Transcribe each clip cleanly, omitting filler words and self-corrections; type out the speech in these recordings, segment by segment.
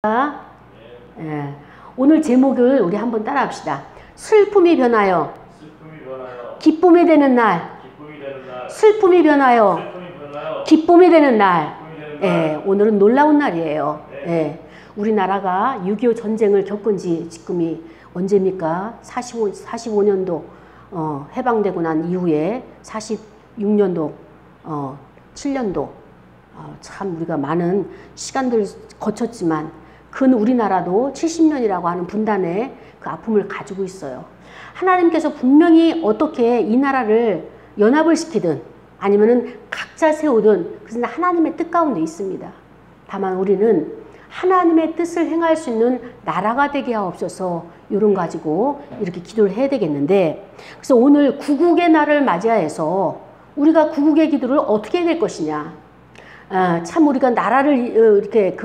예. 오늘 제목을 우리 한번 따라 합시다. 슬픔이 변하여 기쁨이 되는 날. 슬픔이 변하여 기쁨이 되는 날. 예. 오늘은 놀라운 날이에요. 예. 우리나라가 6.25 전쟁을 겪은 지 지금이 언제입니까? 45년도 해방되고 난 이후에 46년도 7년도 참 우리가 많은 시간들 거쳤지만 근 우리나라도 70년이라고 하는 분단의 그 아픔을 가지고 있어요. 하나님께서 분명히 어떻게 이 나라를 연합을 시키든 아니면은 각자 세우든 그것은 하나님의 뜻 가운데 있습니다. 다만 우리는 하나님의 뜻을 행할 수 있는 나라가 되게 하옵소서 이런 가지고 이렇게 기도를 해야 되겠는데, 그래서 오늘 구국의 날을 맞이해서 우리가 구국의 기도를 어떻게 해야 될 것이냐. 참 우리가 나라를 이렇게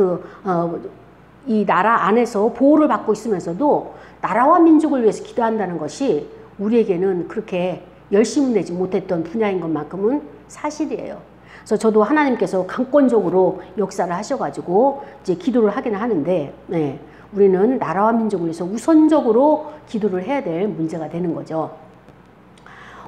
이 나라 안에서 보호를 받고 있으면서도 나라와 민족을 위해서 기도한다는 것이 우리에게는 그렇게 열심을 내지 못했던 분야인 것만큼은 사실이에요. 그래서 저도 하나님께서 강권적으로 역사를 하셔가지고 이제 기도를 하긴 하는데, 네, 우리는 나라와 민족을 위해서 우선적으로 기도를 해야 될 문제가 되는 거죠.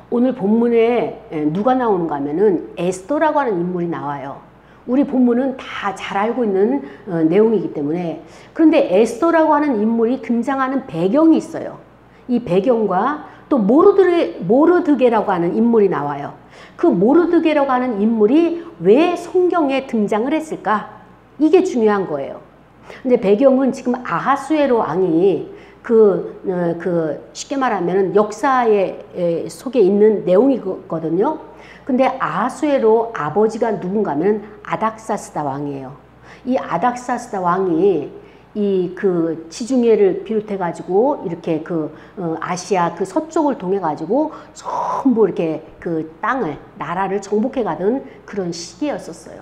오늘 본문에 누가 나오는가 하면은 에스더라고 하는 인물이 나와요. 우리 본문은 다 잘 알고 있는 내용이기 때문에. 그런데 에스더라고 하는 인물이 등장하는 배경이 있어요. 이 배경과 또 모르드게라고 하는 인물이 나와요. 그 모르드게라고 하는 인물이 왜 성경에 등장을 했을까? 이게 중요한 거예요. 근데 배경은 지금 아하수에로 왕이 쉽게 말하면 역사에 속에 있는 내용이거든요. 근데 아하수에로 아버지가 누군가 하면 아닥사스다 왕이에요. 이 아닥사스다 왕이 이 지중해를 비롯해 가지고 이렇게 아시아 서쪽을 통해 가지고 전부 이렇게 나라를 정복해 가던 그런 시기였었어요.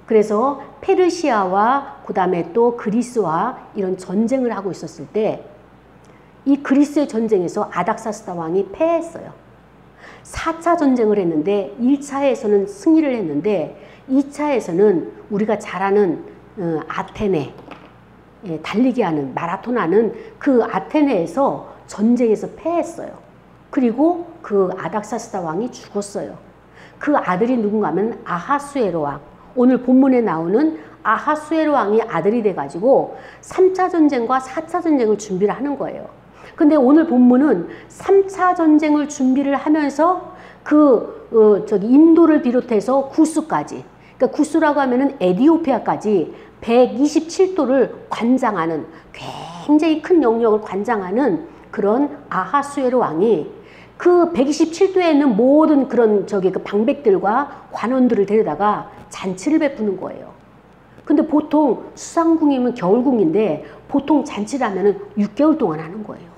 그래서 페르시아와 그다음에 또 그리스와 이런 전쟁을 하고 있었을 때 이 그리스의 전쟁에서 아닥사스다 왕이 패했어요. 4차 전쟁을 했는데 1차에서는 승리를 했는데 2차에서는 우리가 잘 아는 아테네, 달리기 하는 마라톤 하는 그 아테네에서 전쟁에서 패했어요. 그리고 그 아닥사스다 왕이 죽었어요. 그 아들이 누군가 하면 아하수에로 왕. 오늘 본문에 나오는 아하수에로 왕이 아들이 돼가지고 3차 전쟁과 4차 전쟁을 준비를 하는 거예요. 근데 오늘 본문은 3차 전쟁을 준비를 하면서 인도를 비롯해서 구스까지, 그러니까 구스라고 하면은 에디오피아까지 127도를 관장하는 굉장히 큰 영역을 관장하는 그런 아하수에로 왕이 그 127도에 있는 모든 그런 방백들과 관원들을 데려다가 잔치를 베푸는 거예요. 근데 보통 수상궁이면 겨울궁인데 보통 잔치를 하면은 6개월 동안 하는 거예요.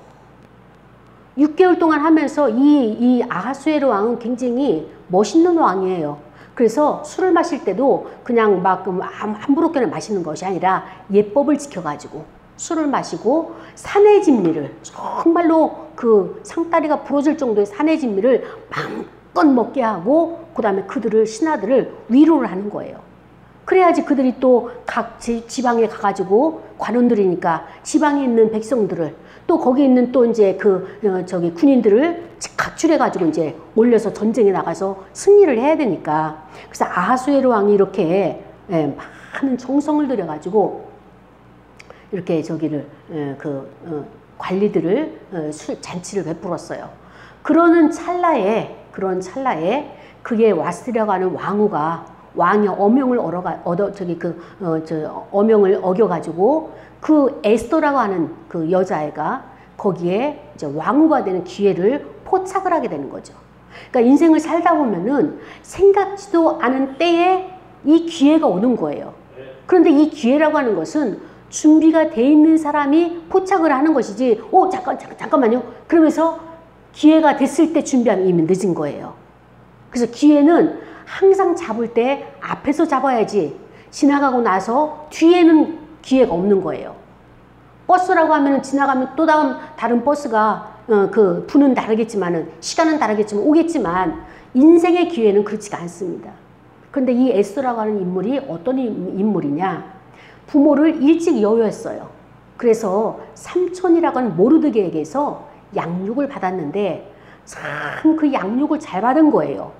6개월 동안 하면서 이 아하수에로 왕은 굉장히 멋있는 왕이에요. 그래서 술을 마실 때도 그냥 막 함부롭게나 마시는 것이 아니라 예법을 지켜가지고 술을 마시고 산의 진미를 정말로 상다리가 부러질 정도의 산의 진미를 마음껏 먹게 하고 그다음에 신하들을 위로를 하는 거예요. 그래야지 그들이 또 각 지방에 가가지고 관원들이니까 지방에 있는 백성들을 또 거기 있는 또 이제 군인들을 각출해가지고 이제 몰려서 전쟁에 나가서 승리를 해야 되니까. 그래서 아하수에로 왕이 이렇게 많은 정성을 들여가지고 이렇게 관리들을 잔치를 베풀었어요. 그런 찰나에 그게 와스라고 하는 왕의 어명을 어명을 어겨가지고 그 에스더라고 하는 그 여자애가 거기에 이제 왕후가 되는 기회를 포착을 하게 되는 거죠. 그러니까 인생을 살다 보면은 생각지도 않은 때에 이 기회가 오는 거예요. 그런데 이 기회라고 하는 것은 준비가 돼 있는 사람이 포착을 하는 것이지, 잠깐만요. 그러면서 기회가 됐을 때 준비하면 이미 늦은 거예요. 그래서 기회는 항상 잡을 때 앞에서 잡아야지 지나가고 나서 뒤에는 기회가 없는 거예요. 버스라고 하면 지나가면 또 다른 버스가 부는 다르겠지만은 시간은 다르겠지만 오겠지만 인생의 기회는 그렇지가 않습니다. 그런데 이 에스더라고 하는 인물이 어떤 인물이냐? 부모를 일찍 여효했어요. 그래서 삼촌이라고 하는 모르드게에게서 양육을 받았는데 참 그 양육을 잘 받은 거예요.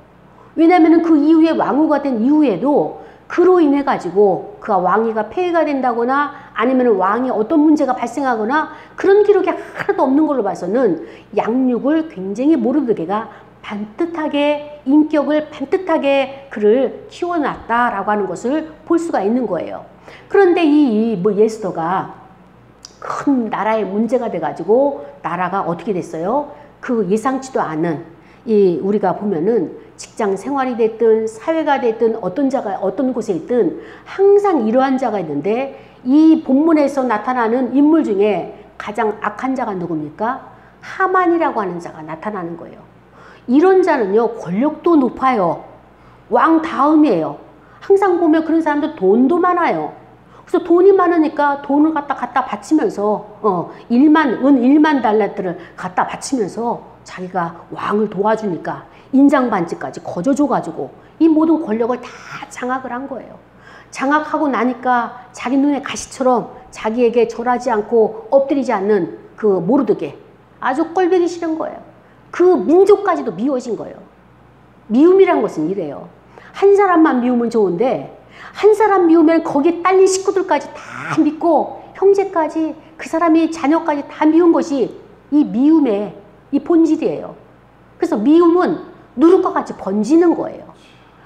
왜냐하면 그 이후에 왕후가 된 이후에도 그로 인해 가지고 그가 왕위가 폐위가 된다거나 아니면 왕이 어떤 문제가 발생하거나 그런 기록이 하나도 없는 걸로 봐서는 양육을 굉장히 모르드게가 반듯하게 인격을 반듯하게 그를 키워놨다라고 하는 것을 볼 수가 있는 거예요. 그런데 이 에스더가 큰 나라의 문제가 돼가지고 나라가 어떻게 됐어요? 그 예상치도 않은 우리가 보면은 직장 생활이 됐든 사회가 됐든 어떤 곳에 있든 항상 이러한 자가 있는데 이 본문에서 나타나는 인물 중에 가장 악한 자가 누굽니까? 하만이라고 하는 자가 나타나는 거예요. 이런 자는요 권력도 높아요. 왕 다음이에요. 항상 보면 그런 사람들 돈도 많아요. 그래서 돈이 많으니까 돈을 갖다 바치면서 은 1만 달러들을 갖다 바치면서 자기가 왕을 도와주니까 인장반지까지 거저줘가지고 이 모든 권력을 다 장악을 한 거예요. 장악하고 나니까 자기 눈에 가시처럼 자기에게 절하지 않고 엎드리지 않는 그 모르드게 아주 꼴보기 싫은 거예요. 그 민족까지도 미워진 거예요. 미움이란 것은 이래요. 한 사람만 미우면 좋은데 한 사람 미우면 거기에 딸린 식구들까지 다 믿고 형제까지 그 사람이 자녀까지 다 미운 것이 이 미움의 이 본질이에요. 그래서 미움은 누룩과 같이 번지는 거예요.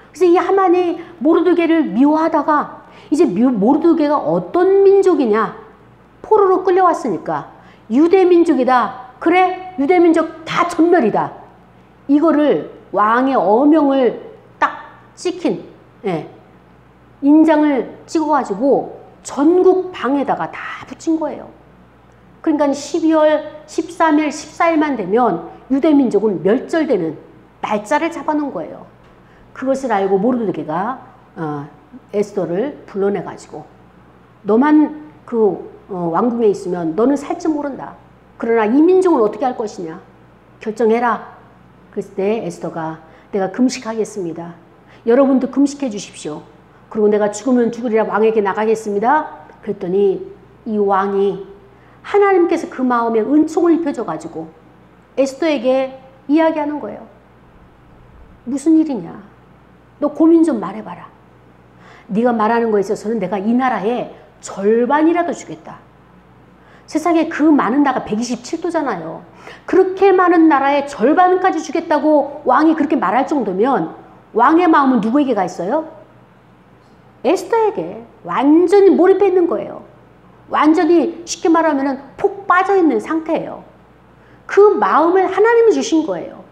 그래서 이 하만이 모르드게를 미워하다가 이제 모르드게가 어떤 민족이냐 포로로 끌려왔으니까 유대민족이다. 그래 유대민족 다 전멸이다. 이거를 왕의 어명을 딱 찍힌 인장을 찍어가지고 전국 방에다가 다 붙인 거예요. 그러니까 12월 13일 14일만 되면 유대민족은 멸절되는 날짜를 잡아놓은 거예요. 그것을 알고 모르드게가 에스더를 불러내가지고 너만 그 왕궁에 있으면 너는 살지 모른다. 그러나 이 민족은 어떻게 할 것이냐 결정해라. 그랬을 때 에스더가 내가 금식하겠습니다. 여러분도 금식해 주십시오. 그리고 내가 죽으면 죽으리라 왕에게 나가겠습니다. 그랬더니 이 왕이 하나님께서 그 마음에 은총을 입혀줘가지고 에스더에게 이야기하는 거예요. 무슨 일이냐? 너 고민 좀 말해봐라. 네가 말하는 거에 있어서는 내가 이 나라에 절반이라도 주겠다. 세상에 그 많은 나라가 127도잖아요. 그렇게 많은 나라의 절반까지 주겠다고 왕이 그렇게 말할 정도면 왕의 마음은 누구에게 가 있어요? 에스더에게 완전히 몰입해 있는 거예요. 완전히 쉽게 말하면 폭 빠져 있는 상태예요. 그 마음을 하나님이 주신 거예요.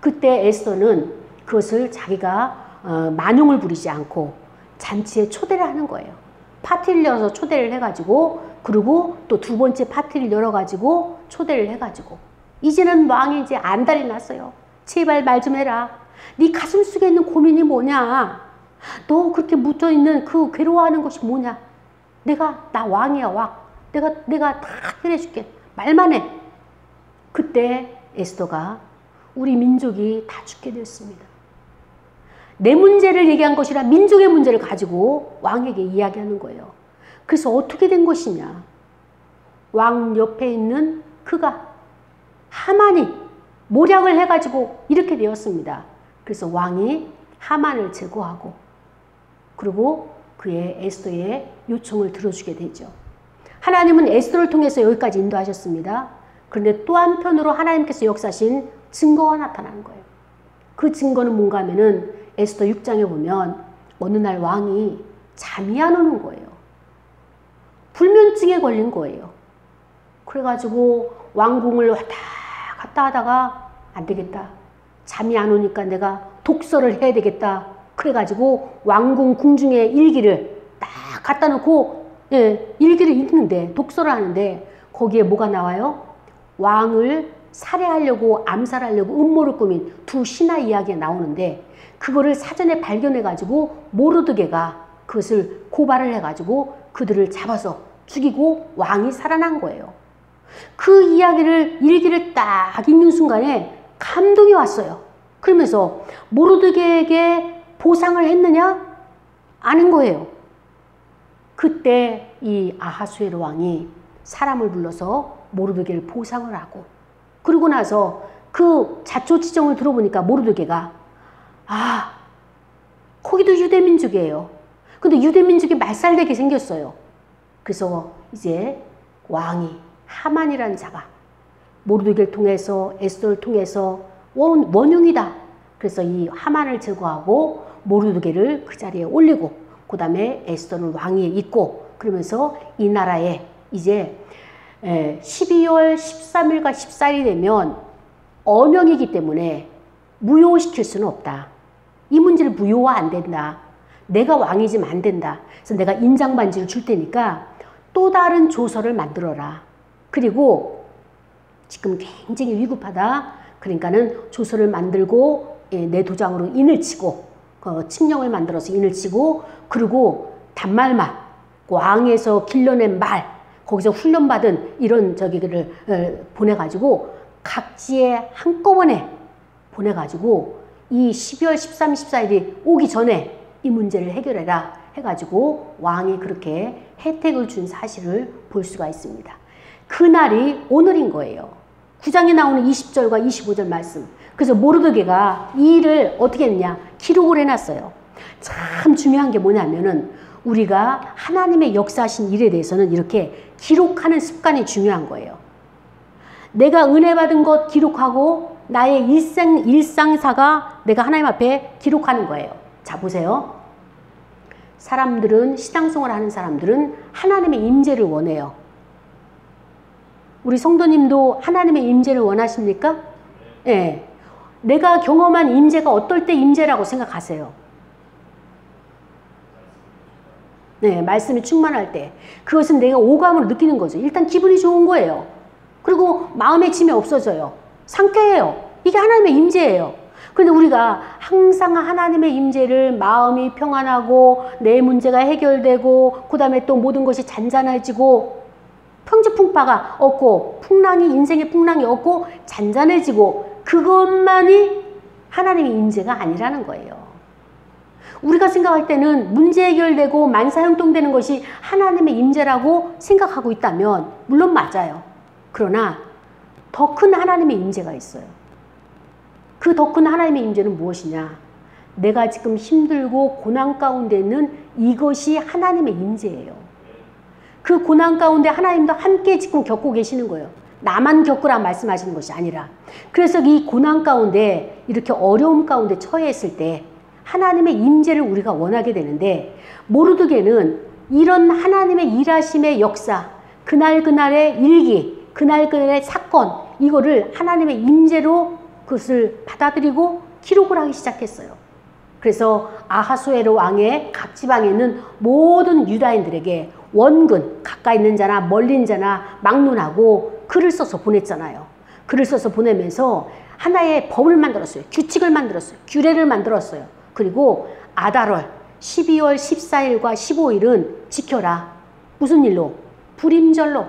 그때 에스더는 그것을 자기가 만용을 부리지 않고 잔치에 초대를 하는 거예요. 파티를 열어서 초대를 해가지고 그리고 또 두 번째 파티를 열어가지고 초대를 해가지고 이제는 왕이 이제 안달이 났어요. 제발 말 좀 해라. 네 가슴 속에 있는 고민이 뭐냐? 너 그렇게 묻어있는 그 괴로워하는 것이 뭐냐? 나 왕이야 왕. 내가 다 해줄게. 말만 해. 그때 에스더가 우리 민족이 다 죽게 되었습니다. 내 문제를 얘기한 것이라 민족의 문제를 가지고 왕에게 이야기하는 거예요. 그래서 어떻게 된 것이냐? 왕 옆에 있는 그가 하만이 모략을 해가지고 이렇게 되었습니다. 그래서 왕이 하만을 제거하고 그리고 그의 에스더의 요청을 들어주게 되죠. 하나님은 에스더를 통해서 여기까지 인도하셨습니다. 그런데 또 한편으로 하나님께서 역사하신 증거가 나타나는 거예요. 그 증거는 뭔가 하면은 에스더 6장에 보면 어느 날 왕이 잠이 안 오는 거예요. 불면증에 걸린 거예요. 그래가지고 왕궁을 왔다 갔다 하다가 안 되겠다. 잠이 안 오니까 내가 독서를 해야 되겠다. 그래가지고 왕궁 궁중에 일기를 딱 갖다 놓고 일기를 읽는데 독서를 하는데 거기에 뭐가 나와요? 왕을 살해하려고 암살하려고 음모를 꾸민 두 신하 이야기가 나오는데 그거를 사전에 발견해가지고 모르드게가 그것을 고발을 해가지고 그들을 잡아서 죽이고 왕이 살아난 거예요. 그 이야기를 일기를 딱 읽는 순간에 감동이 왔어요. 그러면서 모르드게에게 보상을 했느냐? 아닌 거예요. 그때 이 아하수에로 왕이 사람을 불러서 모르드게를 보상을 하고, 그러고 나서 그 자초지종을 들어보니까 모르드게가 거기도 유대민족이에요. 근데 유대민족이 말살되게 생겼어요. 그래서 이제 왕이 하만이라는 자가 모르드게를 통해서 에스더를 통해서 원흉이다. 그래서 이 하만을 제거하고 모르드게를 그 자리에 올리고 그 다음에 에스더는 왕위에 있고, 그러면서 이 나라에 이제 12월 13일과 14일이 되면 언영이기 때문에 무효시킬 수는 없다. 이 문제를 무효화 안 된다. 내가 왕이지만 안 된다. 그래서 내가 인장반지를 줄 테니까 또 다른 조서를 만들어라. 그리고 지금 굉장히 위급하다. 그러니까는 조서를 만들고 내 도장으로 인을 치고 칙령을 만들어서 인을 치고, 그리고 단말만 왕에서 길러낸 말 거기서 훈련받은 이런 저기를 보내가지고 각지에 한꺼번에 보내가지고 이 12월 13, 14일이 오기 전에 이 문제를 해결해라 해가지고 왕이 그렇게 혜택을 준 사실을 볼 수가 있습니다. 그날이 오늘인 거예요. 9장에 나오는 20절과 25절 말씀. 그래서 모르드게가 이 일을 어떻게 했냐? 기록을 해놨어요. 참 중요한 게 뭐냐면은 우리가 하나님의 역사하신 일에 대해서는 이렇게 기록하는 습관이 중요한 거예요. 내가 은혜 받은 것 기록하고 나의 일상사가 내가 하나님 앞에 기록하는 거예요. 자, 보세요. 사람들은, 신앙생활 하는 사람들은 하나님의 임재를 원해요. 우리 성도님도 하나님의 임재를 원하십니까? 네. 내가 경험한 임재가 어떨 때 임재라고 생각하세요? 네, 말씀이 충만할 때. 그것은 내가 오감으로 느끼는 거죠. 일단 기분이 좋은 거예요. 그리고 마음의 짐이 없어져요. 상쾌해요. 이게 하나님의 임재예요. 그런데 우리가 항상 하나님의 임재를 마음이 평안하고 내 문제가 해결되고 그 다음에 또 모든 것이 잔잔해지고 평지풍파가 없고 인생의 풍랑이 없고 잔잔해지고 그것만이 하나님의 임재가 아니라는 거예요. 우리가 생각할 때는 문제 해결되고 만사형통되는 것이 하나님의 임재라고 생각하고 있다면 물론 맞아요. 그러나 더 큰 하나님의 임재가 있어요. 그 더 큰 하나님의 임재는 무엇이냐? 내가 지금 힘들고 고난 가운데 있는 이것이 하나님의 임재예요. 그 고난 가운데 하나님도 함께 지금 겪고 계시는 거예요. 나만 겪으라 말씀하시는 것이 아니라. 그래서 이 고난 가운데 이렇게 어려움 가운데 처해 있을 때 하나님의 임재를 우리가 원하게 되는데, 모르드게는 이런 하나님의 일하심의 역사, 그날그날의 일기, 그날그날의 사건, 이거를 하나님의 임재로 그것을 받아들이고 기록을 하기 시작했어요. 그래서 아하수에로 왕의 각 지방에 있는 모든 유다인들에게 원근, 가까이 있는 자나 멀리 있는 자나 막론하고 글을 써서 보냈잖아요. 글을 써서 보내면서 하나의 법을 만들었어요. 규칙을 만들었어요. 규례를 만들었어요. 그리고 아달월 12월 14일과 15일은 지켜라. 무슨 일로? 불임절로.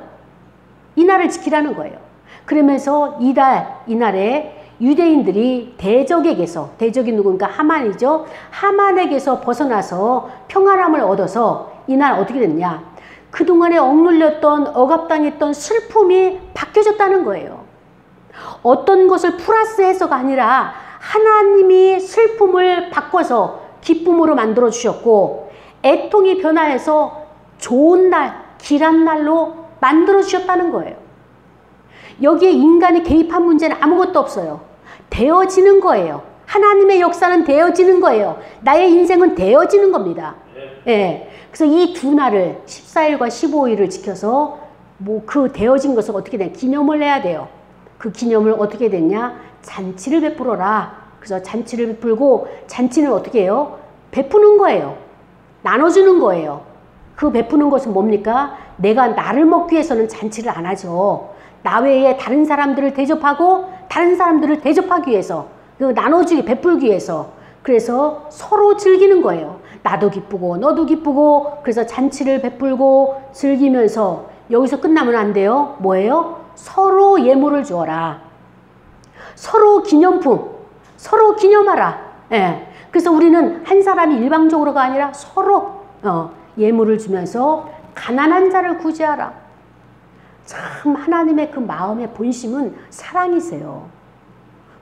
이 날을 지키라는 거예요. 그러면서 이날에 유대인들이 대적이 누군가? 하만이죠. 하만에게서 벗어나서 평안함을 얻어서 이날 어떻게 됐냐? 그동안에 억눌렸던, 억압당했던 슬픔이 바뀌어졌다는 거예요. 어떤 것을 플러스해서가 아니라 하나님이 슬픔을 바꿔서 기쁨으로 만들어 주셨고, 애통이 변화해서 좋은 날, 길한 날로 만들어 주셨다는 거예요. 여기에 인간이 개입한 문제는 아무것도 없어요. 되어지는 거예요. 하나님의 역사는 되어지는 거예요. 나의 인생은 되어지는 겁니다. 예. 그래서 이 두 날을 14일과 15일을 지켜서 그 되어진 것을 어떻게 되냐? 기념을 해야 돼요. 그 기념을 어떻게 됐냐? 잔치를 베풀어라. 그래서 잔치를 베풀고, 잔치는 어떻게 해요? 베푸는 거예요. 나눠주는 거예요. 그 베푸는 것은 뭡니까? 내가 나를 먹기 위해서는 잔치를 안 하죠. 나 외에 다른 사람들을 대접하고 다른 사람들을 대접하기 위해서, 나눠주기, 베풀기 위해서. 그래서 서로 즐기는 거예요. 나도 기쁘고 너도 기쁘고. 그래서 잔치를 베풀고 즐기면서, 여기서 끝나면 안 돼요. 뭐예요? 서로 예물을 주어라. 서로 기념품, 서로 기념하라. 예. 그래서 우리는 한 사람이 일방적으로가 아니라 서로 예물을 주면서 가난한 자를 구제하라. 참 하나님의 그 마음의 본심은 사랑이세요.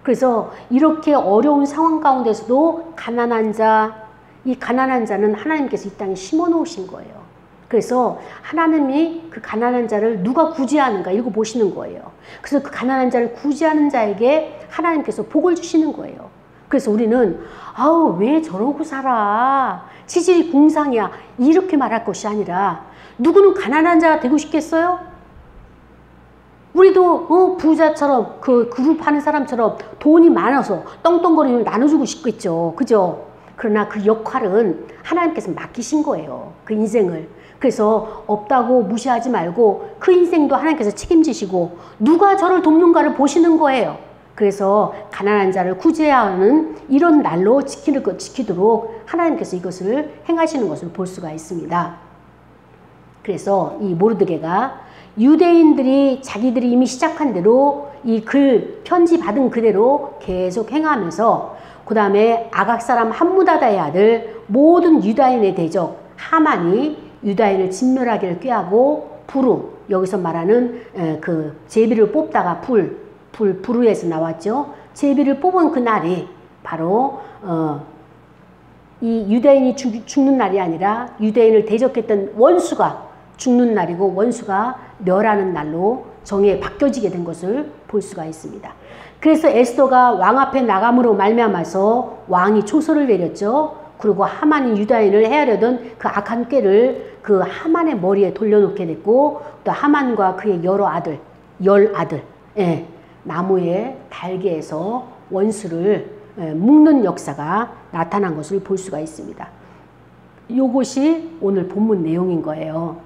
그래서 이렇게 어려운 상황 가운데서도 가난한 자, 이 가난한 자는 하나님께서 이 땅에 심어 놓으신 거예요. 그래서 하나님이 그 가난한 자를 누가 구제하는가 읽어보시는 거예요. 그래서 그 가난한 자를 구제하는 자에게 하나님께서 복을 주시는 거예요. 그래서 우리는 아우 왜 저러고 살아, 치질이 궁상이야, 이렇게 말할 것이 아니라, 누구는 가난한 자가 되고 싶겠어요? 우리도 부자처럼 그 그룹 하는 사람처럼 돈이 많아서 떵떵거리면 나눠주고 싶겠죠. 그죠? 그러나 그 역할은 하나님께서 맡기신 거예요. 그 인생을. 그래서 없다고 무시하지 말고 그 인생도 하나님께서 책임지시고 누가 저를 돕는가를 보시는 거예요. 그래서 가난한 자를 구제하는 이런 날로 지키도록 하나님께서 이것을 행하시는 것을 볼 수가 있습니다. 그래서 이 모르드게가 유대인들이 자기들이 이미 시작한 대로 이 글 편지 받은 그대로 계속 행하면서 그 다음에 아각 사람 함무다다의 아들 모든 유다인의 대적 하만이 유다인을 진멸하기를 꾀하고 부루, 여기서 말하는 그 제비를 뽑다가 부루에서 나왔죠. 제비를 뽑은 그 날이 바로 이 유대인이 죽는 날이 아니라 유대인을 대적했던 원수가 죽는 날이고 원수가 멸하는 날로 정에 바뀌어지게 된 것을 볼 수가 있습니다. 그래서 에스더가 왕 앞에 나감으로 말미암아서 왕이 초소를 내렸죠. 그리고 하만이 유다인을 헤아려던 그 악한 꾀를 그 하만의 머리에 돌려놓게 됐고, 또 하만과 그의 열 아들, 나무의 달개에서 원수를 묶는 역사가 나타난 것을 볼 수가 있습니다. 이것이 오늘 본문 내용인 거예요.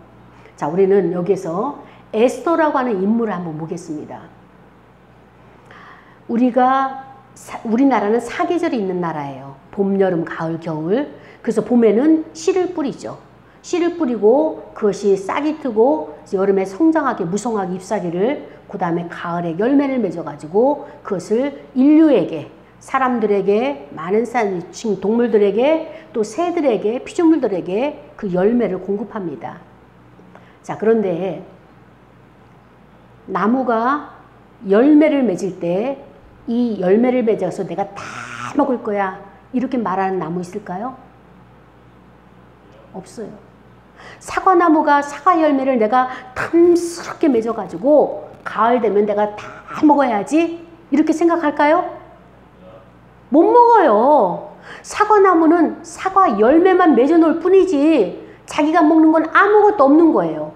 자, 우리는 여기서 에스더라고 하는 인물을 한번 보겠습니다. 우리나라는 사계절이 있는 나라예요. 봄, 여름, 가을, 겨울. 그래서 봄에는 씨를 뿌리죠. 씨를 뿌리고 그것이 싹이 트고 여름에 성장하게 무성하게 잎사귀를, 그 다음에 가을에 열매를 맺어가지고 그것을 인류에게, 사람들에게, 많은 동물들에게, 또 새들에게, 피조물들에게 그 열매를 공급합니다. 자, 그런데 나무가 열매를 맺을 때 이 열매를 맺어서 내가 다 먹을 거야, 이렇게 말하는 나무 있을까요? 없어요. 사과나무가 사과 열매를 내가 탐스럽게 맺어가지고 가을 되면 내가 다 먹어야지, 이렇게 생각할까요? 못 먹어요. 사과나무는 사과 열매만 맺어놓을 뿐이지 자기가 먹는 건 아무것도 없는 거예요.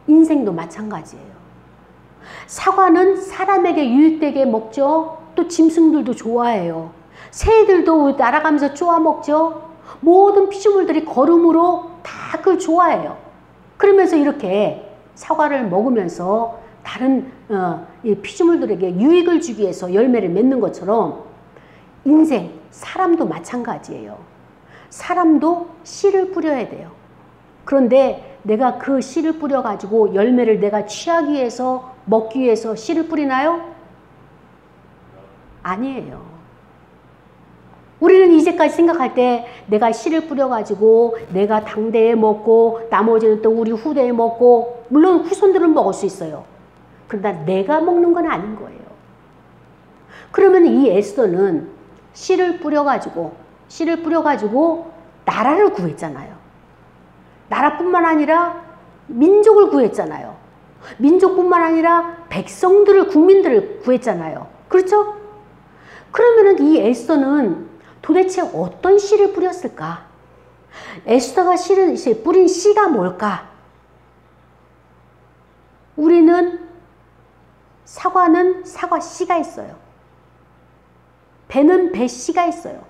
인생도 마찬가지예요. 사과는 사람에게 유익되게 먹죠. 또 짐승들도 좋아해요. 새들도 날아가면서 쪼아 먹죠. 모든 피조물들이 걸음으로 다 그걸 좋아해요. 그러면서 이렇게 사과를 먹으면서 다른 피조물들에게 유익을 주기 위해서 열매를 맺는 것처럼 인생, 사람도 마찬가지예요. 사람도 씨를 뿌려야 돼요. 그런데 내가 그 씨를 뿌려가지고 열매를 내가 취하기 위해서, 먹기 위해서 씨를 뿌리나요? 아니에요. 우리는 이제까지 생각할 때 내가 씨를 뿌려가지고 내가 당대에 먹고 나머지는 또 우리 후대에 먹고, 물론 후손들은 먹을 수 있어요. 그러나 내가 먹는 건 아닌 거예요. 그러면 이 에스더는 씨를 뿌려가지고 나라를 구했잖아요. 나라뿐만 아니라 민족을 구했잖아요. 민족뿐만 아니라 백성들을, 국민들을 구했잖아요. 그렇죠? 그러면은 이 에스더는 도대체 어떤 씨를 뿌렸을까? 에스더가 뿌린 씨가 뭘까? 사과는 사과 씨가 있어요. 배는 배 씨가 있어요.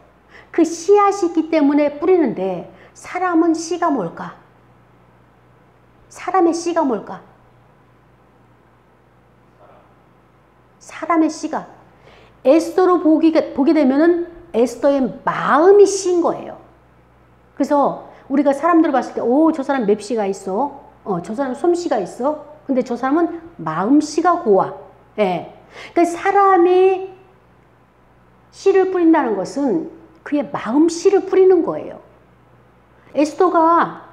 그 씨앗이 있기 때문에 뿌리는데, 사람은 씨가 뭘까? 사람의 씨가 뭘까? 사람의 씨가 에스더로 보게 되면은 에스더의 마음이 씨인 거예요. 그래서 우리가 사람들을 봤을 때, 오, 저 사람 맵씨가 있어. 저 사람 솜씨가 있어. 근데 저 사람은 마음씨가 고와. 예. 그러니까 사람이 씨를 뿌린다는 것은 그의 마음씨를 뿌리는 거예요. 에스더가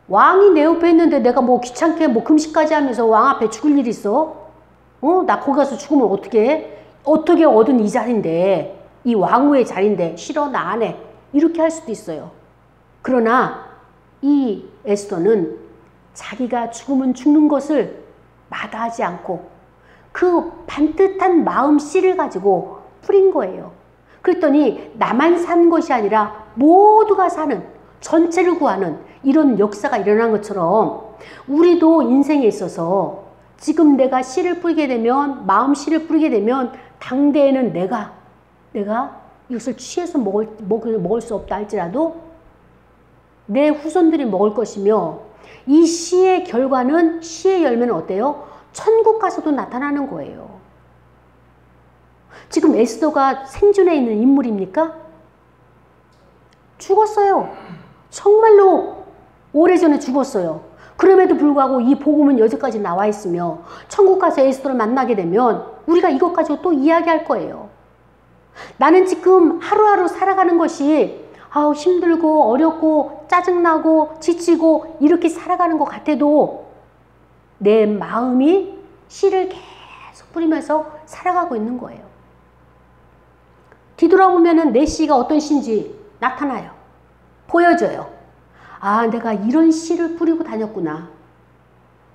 왕이 내 옆에 있는데 내가 뭐 귀찮게 뭐 금식까지 하면서 왕 앞에 죽을 일 있어? 나 거기 가서 죽으면 어떻게 해? 어떻게 얻은 이 자리인데, 이 왕후의 자리인데, 싫어, 나 안 해. 이렇게 할 수도 있어요. 그러나 이 에스더는 자기가 죽으면 죽는 것을 마다하지 않고 그 반듯한 마음 씨를 가지고 뿌린 거예요. 그랬더니 나만 산 것이 아니라 모두가 사는, 전체를 구하는 이런 역사가 일어난 것처럼 우리도 인생에 있어서 지금 내가 씨를 뿌리게 되면, 마음 씨를 뿌리게 되면 당대에는 내가 이것을 취해서 먹을 수 없다 할지라도 내 후손들이 먹을 것이며, 이 씨의 결과는, 씨의 열매는 어때요? 천국 가서도 나타나는 거예요. 지금 에스더가 생존해 있는 인물입니까? 죽었어요. 정말로 오래전에 죽었어요. 그럼에도 불구하고 이 복음은 여기까지 나와 있으며, 천국 가서 에스더를 만나게 되면 우리가 이것 가지고 또 이야기할 거예요. 나는 지금 하루하루 살아가는 것이 힘들고 어렵고 짜증나고 지치고 이렇게 살아가는 것 같아도 내 마음이 씨를 계속 뿌리면서 살아가고 있는 거예요. 뒤돌아보면 내 씨가 어떤 씨인지 나타나요. 보여져요. 내가 이런 씨를 뿌리고 다녔구나.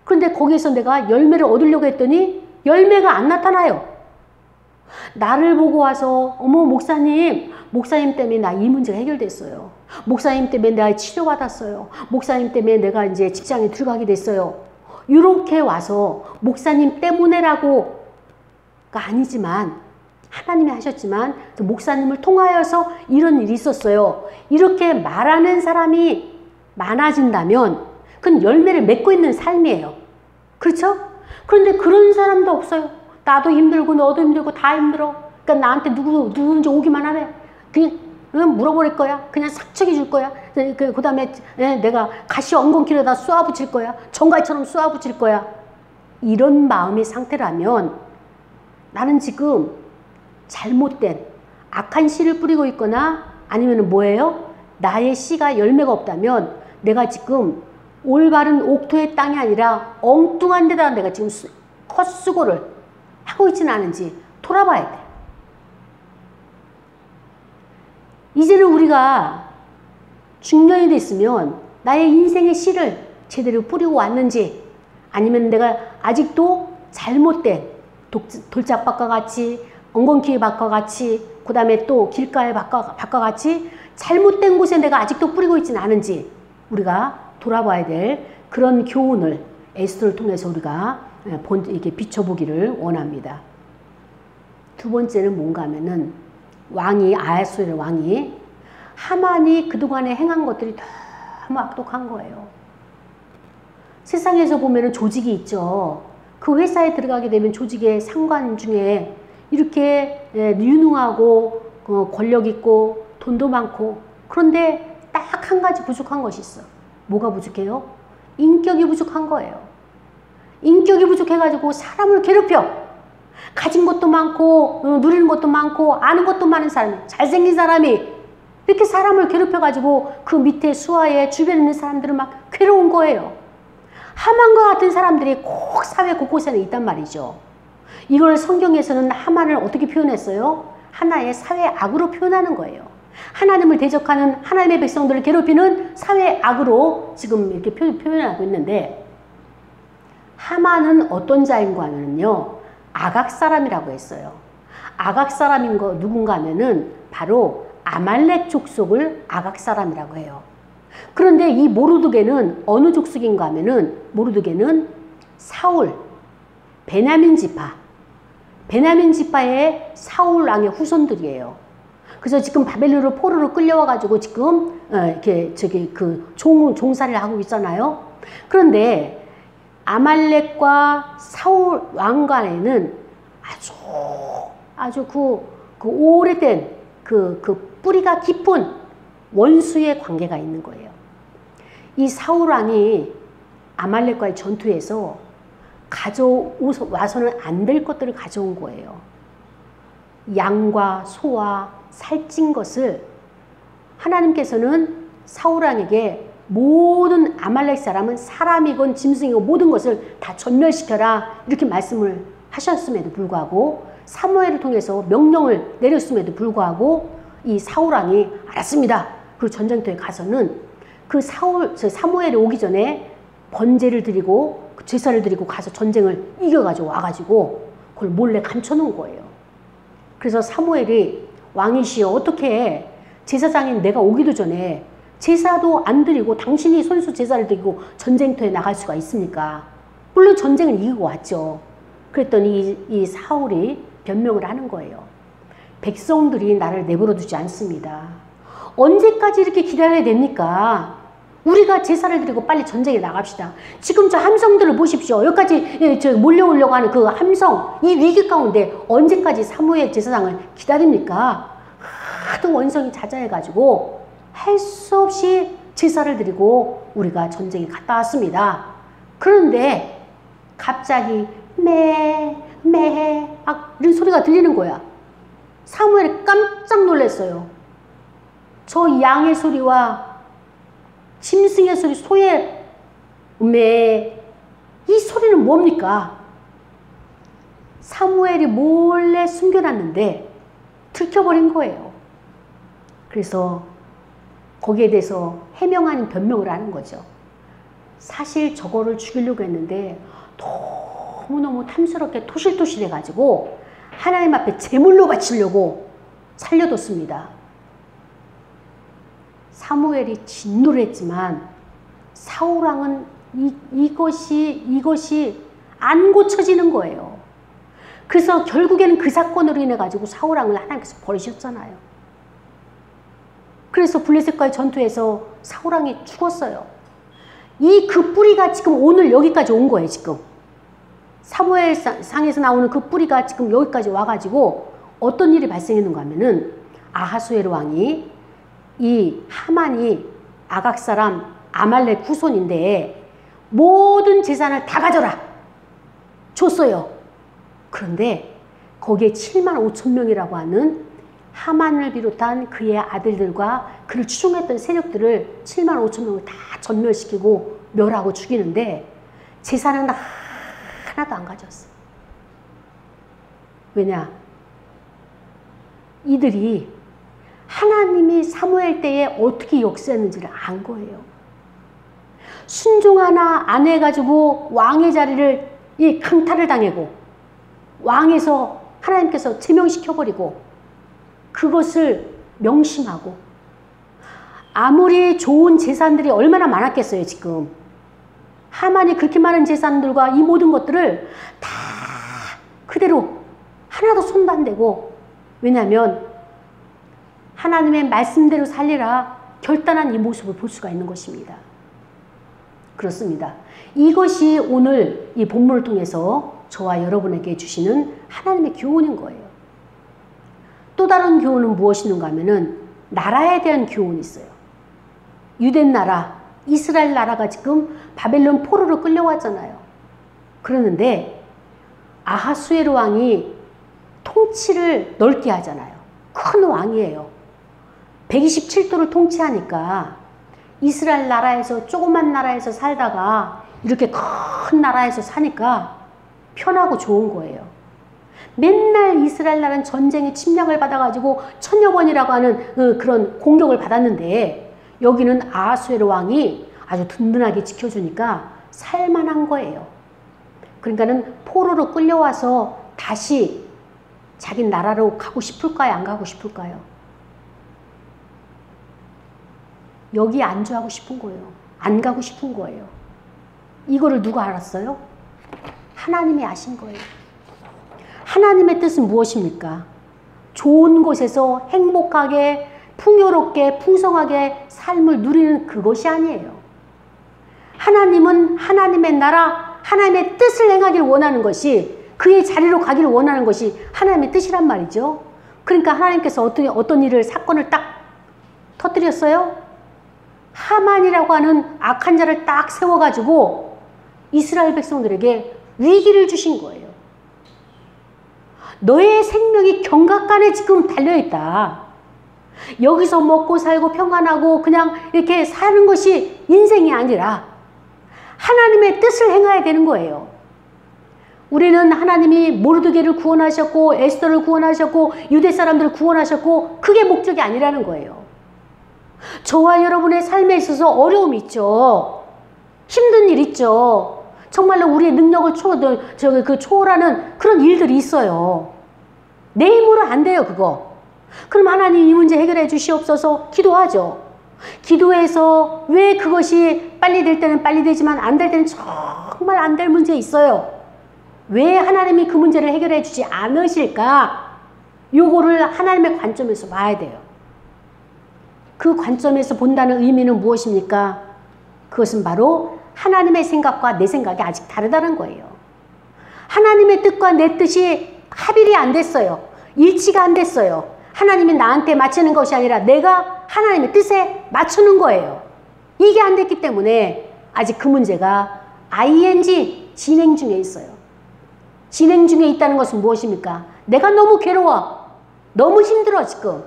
그런데 거기에서 내가 열매를 얻으려고 했더니 열매가 안 나타나요. 나를 보고 와서 어머 목사님 때문에 나 이 문제가 해결됐어요. 목사님 때문에 내가 치료받았어요. 목사님 때문에 내가 이제 직장에 들어가게 됐어요. 이렇게 와서 목사님 때문에라고가 아니지만, 하나님이 하셨지만 목사님을 통하여서 이런 일이 있었어요. 이렇게 말하는 사람이 많아진다면 그건 열매를 맺고 있는 삶이에요. 그렇죠? 그런데 그런 사람도 없어요. 나도 힘들고 너도 힘들고 다 힘들어. 그러니까 나한테 누구든지 오기만 하면 그냥 물어버릴 거야. 그냥 삭척해 줄 거야. 그 다음에 내가 가시 엉겅퀴로다 쏘아붙일 거야. 정갈처럼 쏘아붙일 거야. 이런 마음의 상태라면 나는 지금 잘못된 악한 씨를 뿌리고 있거나, 아니면 뭐예요? 나의 씨가 열매가 없다면 내가 지금 올바른 옥토의 땅이 아니라 엉뚱한 데다 내가 지금 헛수고를 하고 있지는 않은지 돌아봐야 돼. 이제는 우리가 중년이 됐으면 나의 인생의 씨를 제대로 뿌리고 왔는지, 아니면 내가 아직도 잘못된 돌짝밭과 같이, 엉겅퀴밭과 같이, 그 다음에 또 길가의 밭과 같이 잘못된 곳에 내가 아직도 뿌리고 있지는 않은지 우리가 돌아봐야 될 그런 교훈을 에스더를 통해서 우리가 이렇게 비춰보기를 원합니다. 두 번째는 뭔가 하면은 아하수에르 왕이 하만이 그동안에 행한 것들이 너무 악독한 거예요. 세상에서 보면은 조직이 있죠. 그 회사에 들어가게 되면 조직의 상관 중에 이렇게 유능하고 권력 있고 돈도 많고, 그런데 딱 한 가지 부족한 것이 있어. 뭐가 부족해요? 인격이 부족한 거예요. 인격이 부족해가지고 사람을 괴롭혀. 가진 것도 많고 누리는 것도 많고 아는 것도 많은 사람이, 잘생긴 사람이 이렇게 사람을 괴롭혀가지고 그 밑에 수하에 주변에 있는 사람들은 막 괴로운 거예요. 하만과 같은 사람들이 꼭 사회 곳곳에는 있단 말이죠. 이걸 성경에서는 하만을 어떻게 표현했어요? 하나의 사회 악으로 표현하는 거예요. 하나님을 대적하는, 하나님의 백성들을 괴롭히는 사회 악으로 지금 이렇게 표현하고 있는데, 하만은 어떤 자인가 하면요, 아각 사람이라고 했어요. 아각 사람인 거 누군가 하면은 바로 아말렉 족속을 아각 사람이라고 해요. 그런데 이 모르드게는 어느 족속인가 하면은, 모르드게는 사울, 베냐민 지파의 사울 왕의 후손들이에요. 그래서 지금 바벨론으로 포로로 끌려와가지고 지금 이렇게 종살이를 하고 있잖아요. 그런데 아말렉과 사울 왕 간에는 아주 그 오래된 그 뿌리가 깊은 원수의 관계가 있는 거예요. 이 사울 왕이 아말렉과의 전투에서 가져와서는 안 될 것들을 가져온 거예요. 양과 소와 살찐 것을 하나님께서는 사울왕에게 모든 아말렉 사람은 사람이건 짐승이고 모든 것을 다 전멸시켜라 이렇게 말씀을 하셨음에도 불구하고 사무엘을 통해서 명령을 내렸음에도 불구하고 이 사울왕이 알았습니다. 그 전쟁터에 가서는 그 사무엘이 오기 전에 번제를 드리고 제사를 드리고 가서 전쟁을 이겨가지고 와가지고 그걸 몰래 감춰놓은 거예요. 그래서 사무엘이 왕이시여 어떻게 제사장인 내가 오기도 전에 제사도 안 드리고 당신이 손수 제사를 드리고 전쟁터에 나갈 수가 있습니까? 물론 전쟁을 이기고 왔죠. 그랬더니 이 사울이 변명을 하는 거예요. 백성들이 나를 내버려 두지 않습니다. 언제까지 이렇게 기다려야 됩니까? 우리가 제사를 드리고 빨리 전쟁에 나갑시다. 지금 저 함성들을 보십시오. 여기까지 몰려오려고 하는 그 함성, 이 위기 가운데 언제까지 사무엘 제사장을 기다립니까? 하도 원성이 자자해가지고 할 수 없이 제사를 드리고 우리가 전쟁에 갔다 왔습니다. 그런데 갑자기 이런 소리가 들리는 거야. 사무엘이 깜짝 놀랐어요. 저 양의 소리와 짐승의 소리, 소의 이 소리는 뭡니까? 사무엘이 몰래 숨겨놨는데 들켜버린 거예요. 그래서 거기에 대해서 해명 아닌 변명을 하는 거죠. 사실 저거를 죽이려고 했는데 너무너무 탐스럽게 토실토실해가지고 하나님 앞에 제물로 바치려고 살려뒀습니다. 사무엘이 진노를 했지만 사울왕은 이것이 안 고쳐지는 거예요. 그래서 결국에는 그 사건으로 인해 가지고 사울왕을 하나님께서 버리셨잖아요. 그래서 블레셋과의 전투에서 사울왕이 죽었어요. 그 뿌리가 지금 오늘 여기까지 온 거예요. 지금 사무엘상에서 나오는 그 뿌리가 지금 여기까지 와가지고 어떤 일이 발생했는가 하면은 아하수에로 왕이 이 하만이 아각 사람 아말렉 후손인데 모든 재산을 다 가져라 줬어요. 그런데 거기에 75,000명이라고 하는 하만을 비롯한 그의 아들들과 그를 추종했던 세력들을 75,000명을 다 전멸시키고 멸하고 죽이는데 재산은 하나도 안 가져왔어요. 왜냐? 이들이 하나님이 사무엘 때에 어떻게 역사했는지를 안 거예요. 순종 하나 안 해가지고 왕의 자리를 강탈을 당하고 왕에서 하나님께서 제명시켜버리고 그것을 명심하고 아무리 좋은 재산들이 얼마나 많았겠어요. 지금 하만이 그렇게 많은 재산들과 이 모든 것들을 다 그대로 하나도 손도 안 대고, 왜냐하면 하나님의 말씀대로 살리라 결단한 이 모습을 볼 수가 있는 것입니다. 그렇습니다. 이것이 오늘 이 본문을 통해서 저와 여러분에게 주시는 하나님의 교훈인 거예요. 또 다른 교훈은 무엇이는가 하면은 나라에 대한 교훈이 있어요. 유대 나라, 이스라엘 나라가 지금 바벨론 포로로 끌려왔잖아요. 그러는데 아하수에로 왕이 통치를 넓게 하잖아요. 큰 왕이에요. 127도를 통치하니까 이스라엘 나라에서 조그만 나라에서 살다가 이렇게 큰 나라에서 사니까 편하고 좋은 거예요. 맨날 이스라엘 나라는 전쟁에 침략을 받아가지고 천여 번이라고 하는 그런 공격을 받았는데 여기는 아하수에로 왕이 아주 든든하게 지켜주니까 살만한 거예요. 그러니까는 포로로 끌려와서 다시 자기 나라로 가고 싶을까요? 안 가고 싶을까요? 여기 안주하고 싶은 거예요. 안 가고 싶은 거예요. 이거를 누가 알았어요? 하나님이 아신 거예요. 하나님의 뜻은 무엇입니까? 좋은 곳에서 행복하게, 풍요롭게, 풍성하게 삶을 누리는 그것이 아니에요. 하나님은 하나님의 나라, 하나님의 뜻을 행하기를 원하는 것이, 그의 자리로 가기를 원하는 것이 하나님의 뜻이란 말이죠. 그러니까 하나님께서 어떤 일을, 사건을 딱 터뜨렸어요? 하만이라고 하는 악한 자를 딱 세워가지고 이스라엘 백성들에게 위기를 주신 거예요. 너의 생명이 경각간에 지금 달려있다. 여기서 먹고 살고 평안하고 그냥 이렇게 사는 것이 인생이 아니라 하나님의 뜻을 행해야 되는 거예요. 우리는 하나님이 모르드게를 구원하셨고 에스더를 구원하셨고 유대 사람들을 구원하셨고 그게 목적이 아니라는 거예요. 저와 여러분의 삶에 있어서 어려움이 있죠. 힘든 일 있죠. 정말로 우리의 능력을 초월하는 그런 일들이 있어요. 내 힘으로 안 돼요, 그거. 그럼 하나님 이 문제 해결해 주시옵소서 기도하죠. 기도해서 왜 그것이 빨리 될 때는 빨리 되지만 안 될 때는 정말 안 될 문제 있어요. 왜 하나님이 그 문제를 해결해 주지 않으실까? 요거를 하나님의 관점에서 봐야 돼요. 그 관점에서 본다는 의미는 무엇입니까? 그것은 바로 하나님의 생각과 내 생각이 아직 다르다는 거예요. 하나님의 뜻과 내 뜻이 합일이 안 됐어요. 일치가 안 됐어요. 하나님이 나한테 맞추는 것이 아니라 내가 하나님의 뜻에 맞추는 거예요. 이게 안 됐기 때문에 아직 그 문제가 ing 진행 중에 있어요. 진행 중에 있다는 것은 무엇입니까? 내가 너무 괴로워. 너무 힘들어 지금.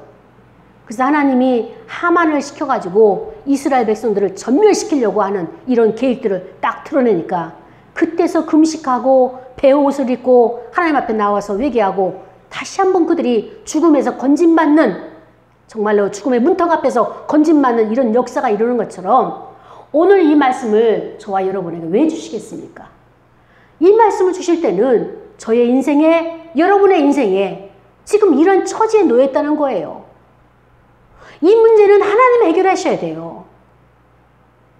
그래서 하나님이 하만을 시켜가지고 이스라엘 백성들을 전멸시키려고 하는 이런 계획들을 딱 틀어내니까 그때서 금식하고 배옷을 입고 하나님 앞에 나와서 회개하고 다시 한번 그들이 죽음에서 건진받는, 정말로 죽음의 문턱 앞에서 건진받는 이런 역사가 이루는 것처럼 오늘 이 말씀을 저와 여러분에게 왜 주시겠습니까? 이 말씀을 주실 때는 저의 인생에, 여러분의 인생에 지금 이런 처지에 놓였다는 거예요. 이 문제는 하나님이 해결하셔야 돼요.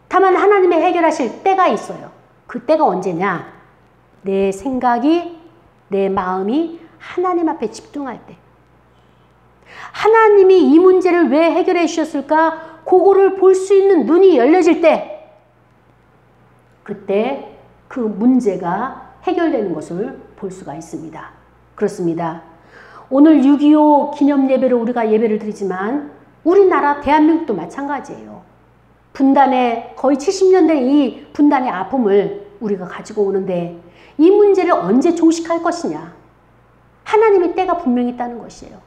다만 하나님이 해결하실 때가 있어요. 그 때가 언제냐? 내 생각이, 내 마음이 하나님 앞에 집중할 때. 하나님이 이 문제를 왜 해결해 주셨을까? 그거를 볼 수 있는 눈이 열려질 때, 그때 그 문제가 해결되는 것을 볼 수가 있습니다. 그렇습니다. 오늘 6.25 기념 예배로 우리가 예배를 드리지만 우리나라 대한민국도 마찬가지예요. 분단의 거의 70년 된 이 분단의 아픔을 우리가 가지고 오는데 이 문제를 언제 종식할 것이냐? 하나님의 때가 분명히 있다는 것이에요.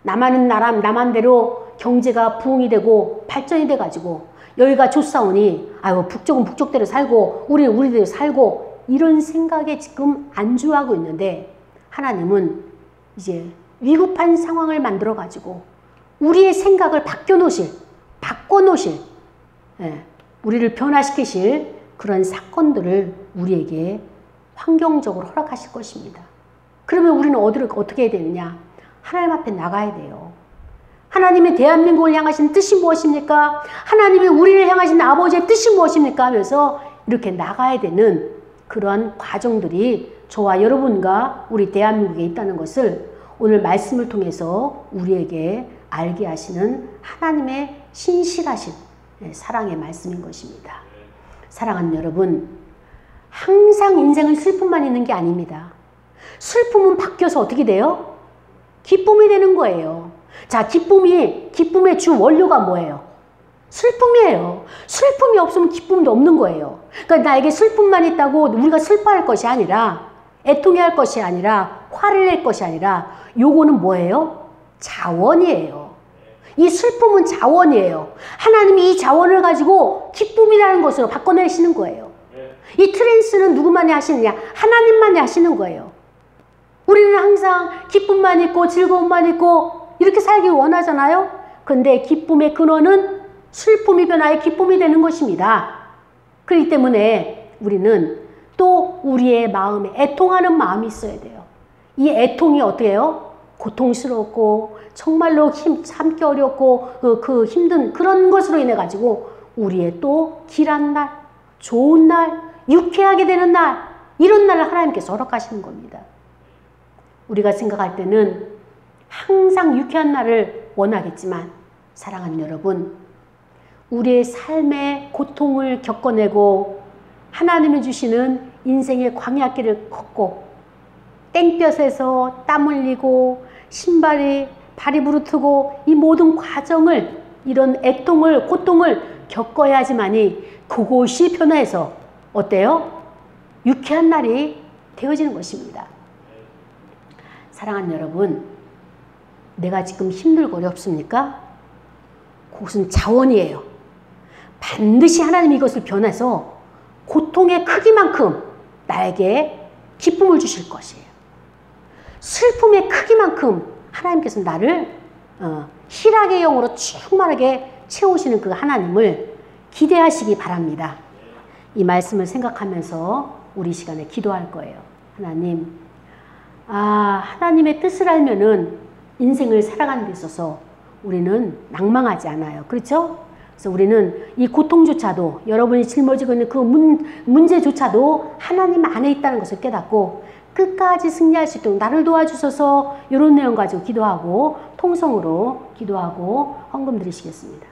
남한은 남한대로 경제가 부흥이 되고 발전이 돼가지고 여기가 좋사오니 아유 북쪽은 북쪽대로 살고 우리는 우리대로 살고 이런 생각에 지금 안주하고 있는데 하나님은 이제 위급한 상황을 만들어가지고 우리의 생각을 바꿔놓으실, 우리를 변화시키실 그런 사건들을 우리에게 환경적으로 허락하실 것입니다. 그러면 우리는 어떻게 해야 되느냐? 하나님 앞에 나가야 돼요. 하나님의 대한민국을 향하신 뜻이 무엇입니까? 하나님이 우리를 향하신 아버지의 뜻이 무엇입니까? 하면서 이렇게 나가야 되는 그러한 과정들이 저와 여러분과 우리 대한민국에 있다는 것을 오늘 말씀을 통해서 우리에게 알게 하시는 하나님의 신실하신 사랑의 말씀인 것입니다. 사랑하는 여러분, 항상 인생은 슬픔만 있는 게 아닙니다. 슬픔은 바뀌어서 어떻게 돼요? 기쁨이 되는 거예요. 자, 기쁨의 주 원료가 뭐예요? 슬픔이에요. 슬픔이 없으면 기쁨도 없는 거예요. 그러니까 나에게 슬픔만 있다고 우리가 슬퍼할 것이 아니라, 애통해할 것이 아니라, 화를 낼 것이 아니라 요거는 뭐예요? 자원이에요. 이 슬픔은 자원이에요. 하나님이 이 자원을 가지고 기쁨이라는 것으로 바꿔내시는 거예요. 이 트랜스는 누구만이 하시느냐? 하나님만이 하시는 거예요. 우리는 항상 기쁨만 있고 즐거움만 있고 이렇게 살기 원하잖아요. 근데 기쁨의 근원은 슬픔이 변화해 기쁨이 되는 것입니다. 그렇기 때문에 우리는 또 우리의 마음에 애통하는 마음이 있어야 돼요. 이 애통이 어떻게 해요? 고통스럽고 정말로 참기 어렵고 그 힘든 그런 것으로 인해 가지고 우리의 또 길한 날, 좋은 날, 유쾌하게 되는 날, 이런 날을 하나님께서 허락하시는 겁니다. 우리가 생각할 때는 항상 유쾌한 날을 원하겠지만 사랑하는 여러분, 우리의 삶의 고통을 겪어내고 하나님이 주시는 인생의 광야길을 걷고 땡볕에서 땀 흘리고 신발이 발이 부르트고 이 모든 과정을, 이런 애통을, 고통을 겪어야지만이 그곳이 변화해서 어때요? 유쾌한 날이 되어지는 것입니다. 사랑하는 여러분, 내가 지금 힘들고 어렵습니까? 그것은 자원이에요. 반드시 하나님이 이것을 변해서 고통의 크기만큼 나에게 기쁨을 주실 것이에요. 슬픔의 크기만큼 하나님께서 나를 희락의 영으로 충만하게 채우시는 그 하나님을 기대하시기 바랍니다. 이 말씀을 생각하면서 우리 시간에 기도할 거예요. 하나님, 하나님의 뜻을 알면은 인생을 살아가는 데 있어서 우리는 낭망하지 않아요. 그렇죠? 그래서 우리는 이 고통조차도, 여러분이 짊어지고 있는 그 문제조차도 하나님 안에 있다는 것을 깨닫고 끝까지 승리할 수 있도록 나를 도와주셔서 이런 내용 가지고 기도하고 통성으로 기도하고 헌금 드리시겠습니다.